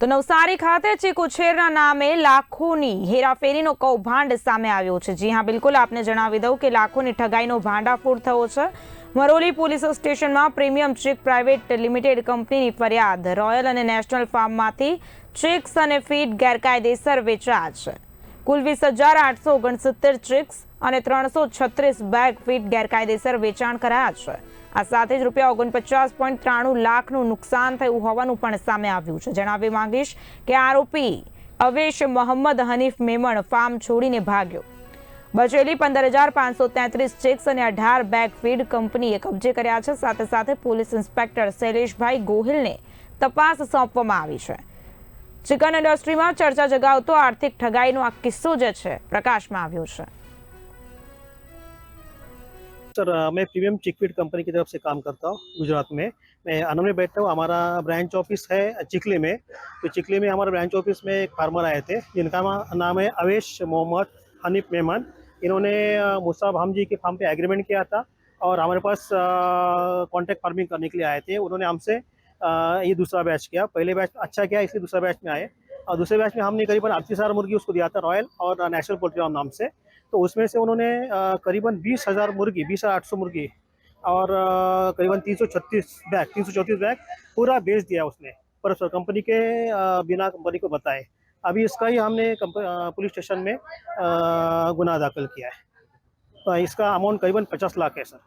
તો નવસારી ખાતે ચીક ઉછેરના નામે લાખોની હેરાફેરીનો કૌભાંડ સામે આવ્યો છે। જી હા, બિલકુલ આપને જણાવી દઉં કે લાખોની ઠગાઈનો ભાંડાફોડ થયો છે। મરોલી પોલીસ સ્ટેશનમાં પ્રીમિયમ ચીક પ્રાઇવેટ લિમિટેડ કંપનીની ફરિયાદ। રોયલ અને નેશનલ ફાર્મમાંથી ચીક્સ અને ફીડ ગેરકાયદેસર વેચાયા છે। કુલ 20,869 ચીક્સ અને 336 બેગ ફીડ ગેરકાયદેસર વેચાણ કરાયા છે। આ સાથે જ ₹49.93 લાખનું નુકસાન થયું હોવાનું પણ સામે આવ્યું છે। જણાવવા માંગીશ કે આરોપી અવેશ મોહમ્મદ હનીફ મેમણ ફાર્મ છોડીને ભાગ્યો। બચેલી 15,533 ચીક્સ અને 18 બેગ ફીડ કંપનીએ કબજે કર્યા છે। સાથે સાથે પોલીસ ઇન્સ્પેક્ટર શૈલેષભાઈ ગોહિલને તપાસ સોંપવામાં આવી છે। ચિકન ઇન્ડસ્ટ્રીમાં ચર્ચા જગાવતો આર્થિક ઠગાઈનો આ કિસ્સો જે છે પ્રકાશમાં આવ્યો છે। सर मैं प्रीमियम चिकफीड कंपनी की तरफ से काम करता हूँ गुजरात में। मैं आनंद में बैठता हूँ। हमारा ब्रांच ऑफिस है चिखली में। तो चिखली में हमारे ब्रांच ऑफिस में एक फार्मर आए थे जिनका नाम है अवेश मोहम्मद हनीफ मेमन। इन्होंने मुसा भाम जी के फार्म पे एग्रीमेंट किया था और हमारे पास कॉन्ट्रैक्ट फार्मिंग करने के लिए आए थे। उन्होंने हमसे ये दूसरा बैच किया। पहले बैच अच्छा किया, इसलिए दूसरा बैच में आए और दूसरे बैच में हमने करीबन 38,000 मुर्गी उसको दिया था, रॉयल और नेशनल पोल्ट्री फार्म नाम से। तो उसमें से उन्होंने करीबन 20,000 मुर्गी, 20,800 मुर्गी और करीबन 334 बैग पूरा बेच दिया उसने, पर कंपनी के बिना कंपनी को बताए। अभी इसका ही हमने पुलिस स्टेशन में गुनाह दाखिल किया है। तो इसका अमाउंट करीबन 50 लाख है सर।